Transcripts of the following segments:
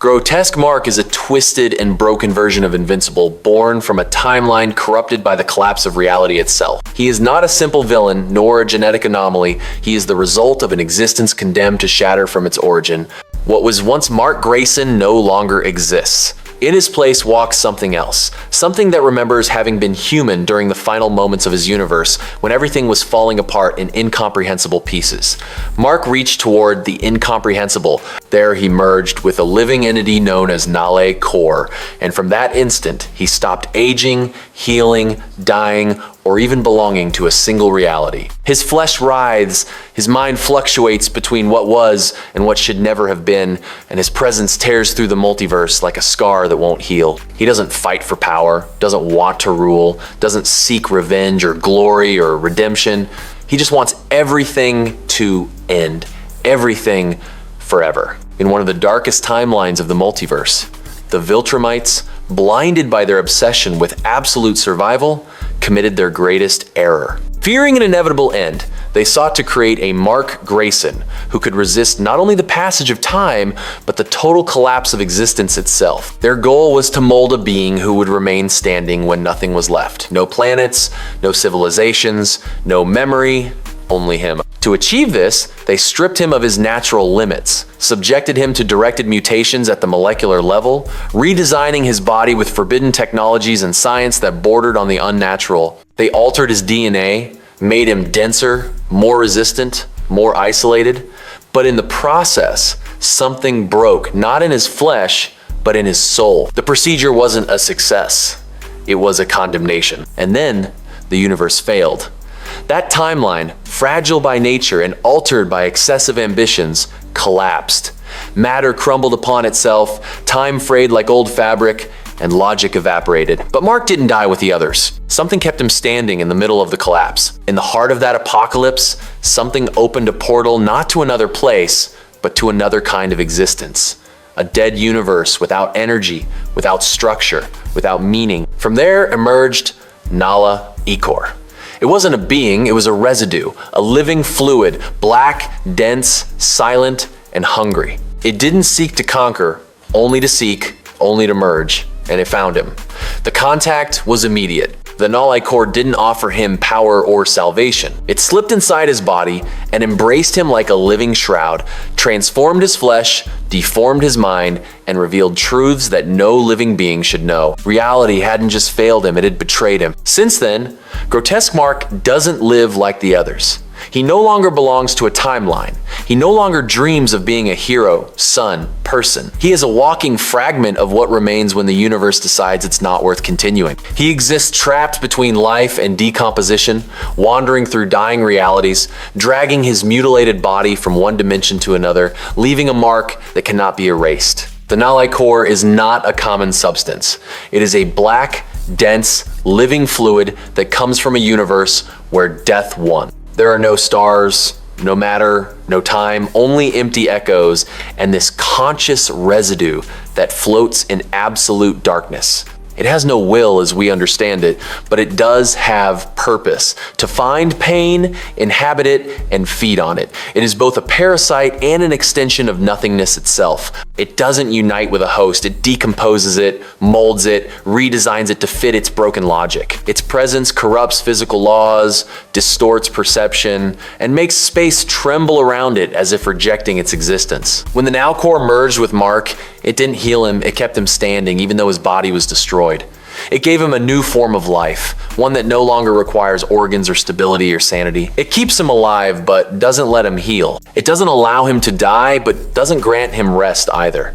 Grotesque Mark is a twisted and broken version of Invincible, born from a timeline corrupted by the collapse of reality itself. He is not a simple villain, nor a genetic anomaly. He is the result of an existence condemned to shatter from its origin. What was once Mark Grayson no longer exists. In his place walks something else, something that remembers having been human during the final moments of his universe when everything was falling apart in incomprehensible pieces. Mark reached toward the incomprehensible. There he merged with a living entity known as Nalai Cor, and from that instant he stopped aging, healing, dying, or even belonging to a single reality. His flesh writhes, his mind fluctuates between what was and what should never have been, and his presence tears through the multiverse like a scar that won't heal. He doesn't fight for power, doesn't want to rule, doesn't seek revenge or glory or redemption. He just wants everything to end, everything forever. In one of the darkest timelines of the multiverse, the Viltrumites, blinded by their obsession with absolute survival, committed their greatest error. Fearing an inevitable end, they sought to create a Mark Grayson who could resist not only the passage of time, but the total collapse of existence itself. Their goal was to mold a being who would remain standing when nothing was left. No planets, no civilizations, no memory, only him. To achieve this, they stripped him of his natural limits, subjected him to directed mutations at the molecular level, redesigning his body with forbidden technologies and science that bordered on the unnatural. They altered his DNA, made him denser, more resistant, more isolated, but in the process, something broke, not in his flesh, but in his soul. The procedure wasn't a success, it was a condemnation. And then the universe failed. That timeline, fragile by nature and altered by excessive ambitions, collapsed. Matter crumbled upon itself, time frayed like old fabric, and logic evaporated. But Mark didn't die with the others. Something kept him standing in the middle of the collapse. In the heart of that apocalypse, something opened a portal not to another place, but to another kind of existence. A dead universe without energy, without structure, without meaning. From there emerged Nala Eor. It wasn't a being, it was a residue, a living fluid, black, dense, silent, and hungry. It didn't seek to conquer, only to seek, only to merge, and it found him. The contact was immediate. The Nalai Cor didn't offer him power or salvation. It slipped inside his body and embraced him like a living shroud, transformed his flesh, deformed his mind, and revealed truths that no living being should know. Reality hadn't just failed him, it had betrayed him. Since then, Grotesque Mark doesn't live like the others. He no longer belongs to a timeline. He no longer dreams of being a hero, son, person. He is a walking fragment of what remains when the universe decides it's not worth continuing. He exists trapped between life and decomposition, wandering through dying realities, dragging his mutilated body from one dimension to another, leaving a mark that cannot be erased. The Nalai Cor is not a common substance. It is a black, dense, living fluid that comes from a universe where death won. There are no stars, no matter, no time, only empty echoes, and this conscious residue that floats in absolute darkness. It has no will as we understand it, but it does have purpose. To find pain, inhabit it, and feed on it. It is both a parasite and an extension of nothingness itself. It doesn't unite with a host, it decomposes it, molds it, redesigns it to fit its broken logic. Its presence corrupts physical laws, distorts perception, and makes space tremble around it as if rejecting its existence. When the Nalai Cor merged with Mark, it didn't heal him, it kept him standing even though his body was destroyed. It gave him a new form of life, one that no longer requires organs or stability or sanity. It keeps him alive, but doesn't let him heal. It doesn't allow him to die, but doesn't grant him rest either.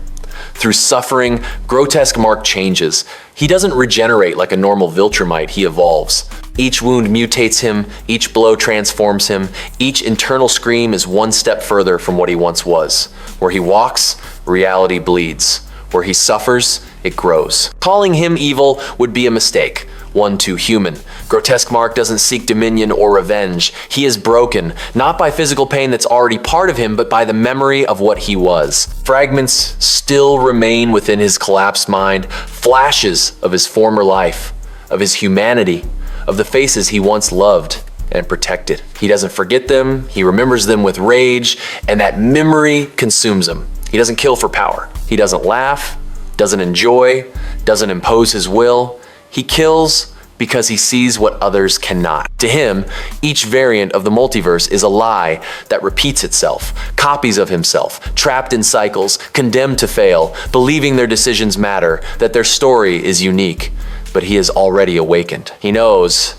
Through suffering, Grotesque Mark changes. He doesn't regenerate like a normal Viltrumite, he evolves. Each wound mutates him, each blow transforms him, each internal scream is one step further from what he once was. Where he walks, reality bleeds. Where he suffers, it grows. Calling him evil would be a mistake, one too human. Grotesque Mark doesn't seek dominion or revenge. He is broken, not by physical pain that's already part of him, but by the memory of what he was. Fragments still remain within his collapsed mind, flashes of his former life, of his humanity, of the faces he once loved and protected. He doesn't forget them, he remembers them with rage, and that memory consumes him. He doesn't kill for power. He doesn't laugh, doesn't enjoy, doesn't impose his will. He kills because he sees what others cannot. To him, each variant of the multiverse is a lie that repeats itself, copies of himself, trapped in cycles, condemned to fail, believing their decisions matter, that their story is unique. But he is already awakened. He knows,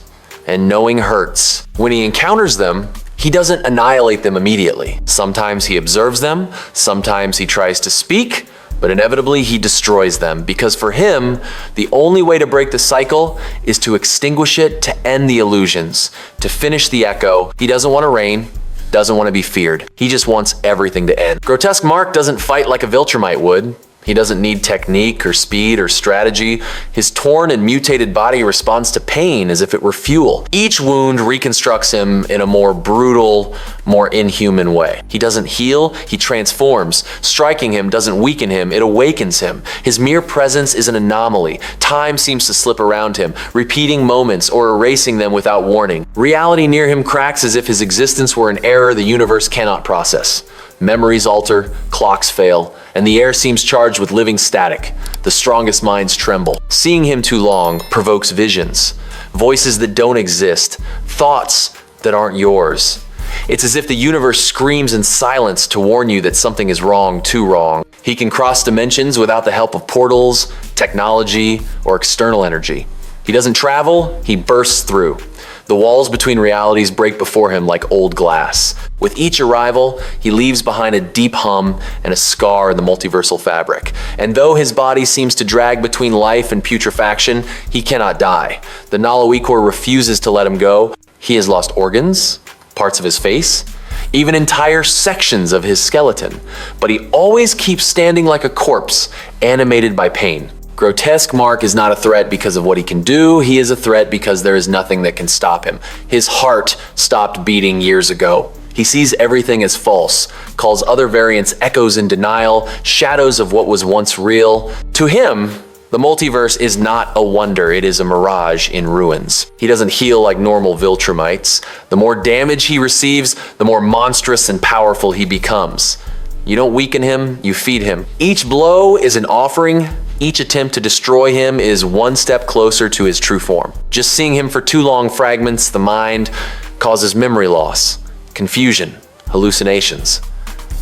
and knowing hurts. When he encounters them, he doesn't annihilate them immediately. Sometimes he observes them, sometimes he tries to speak, but inevitably he destroys them, because for him, the only way to break the cycle is to extinguish it, to end the illusions, to finish the echo. He doesn't want to reign, doesn't want to be feared. He just wants everything to end. Grotesque Mark doesn't fight like a Viltrumite would. He doesn't need technique or speed or strategy. His torn and mutated body responds to pain as if it were fuel. Each wound reconstructs him in a more brutal, more inhuman way. He doesn't heal, he transforms. Striking him doesn't weaken him, it awakens him. His mere presence is an anomaly. Time seems to slip around him, repeating moments or erasing them without warning. Reality near him cracks as if his existence were an error the universe cannot process. Memories alter, clocks fail, and the air seems charged with living static. The strongest minds tremble. Seeing him too long provokes visions, voices that don't exist, thoughts that aren't yours. It's as if the universe screams in silence to warn you that something is wrong, too wrong. He can cross dimensions without the help of portals, technology, or external energy. He doesn't travel, he bursts through. The walls between realities break before him like old glass. With each arrival, he leaves behind a deep hum and a scar in the multiversal fabric. And though his body seems to drag between life and putrefaction, he cannot die. The Nala Eor refuses to let him go. He has lost organs, parts of his face, even entire sections of his skeleton. But he always keeps standing like a corpse, animated by pain. Grotesque Mark is not a threat because of what he can do, he is a threat because there is nothing that can stop him. His heart stopped beating years ago. He sees everything as false, calls other variants echoes in denial, shadows of what was once real. To him, the multiverse is not a wonder, it is a mirage in ruins. He doesn't heal like normal Viltrumites. The more damage he receives, the more monstrous and powerful he becomes. You don't weaken him, you feed him. Each blow is an offering. Each attempt to destroy him is one step closer to his true form. Just seeing him for too long fragments the mind, causes memory loss, confusion, hallucinations.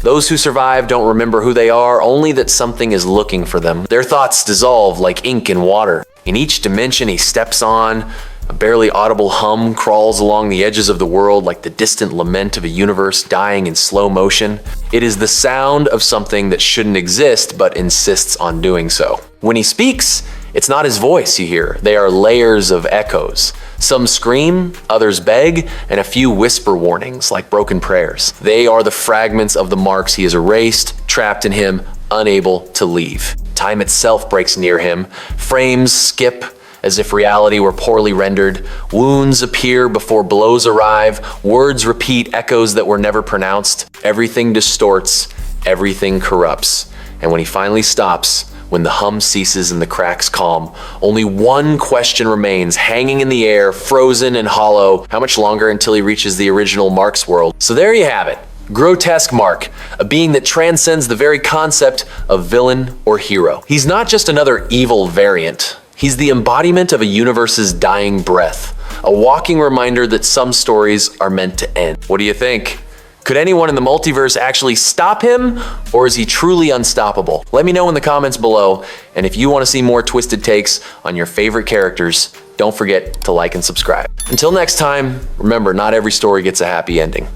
Those who survive don't remember who they are, only that something is looking for them. Their thoughts dissolve like ink in water. In each dimension he steps on, a barely audible hum crawls along the edges of the world like the distant lament of a universe dying in slow motion. It is the sound of something that shouldn't exist but insists on doing so. When he speaks, it's not his voice you hear. They are layers of echoes. Some scream, others beg, and a few whisper warnings like broken prayers. They are the fragments of the marks he has erased, trapped in him, unable to leave. Time itself breaks near him. Frames skip as if reality were poorly rendered. Wounds appear before blows arrive. Words repeat echoes that were never pronounced. Everything distorts, everything corrupts. And when he finally stops, when the hum ceases and the cracks calm, only one question remains, hanging in the air, frozen and hollow. How much longer until he reaches the original Mark's world? So there you have it. Grotesque Mark, a being that transcends the very concept of villain or hero. He's not just another evil variant. He's the embodiment of a universe's dying breath, a walking reminder that some stories are meant to end. What do you think? Could anyone in the multiverse actually stop him, or is he truly unstoppable? Let me know in the comments below, and if you want to see more twisted takes on your favorite characters, don't forget to like and subscribe. Until next time, remember, not every story gets a happy ending.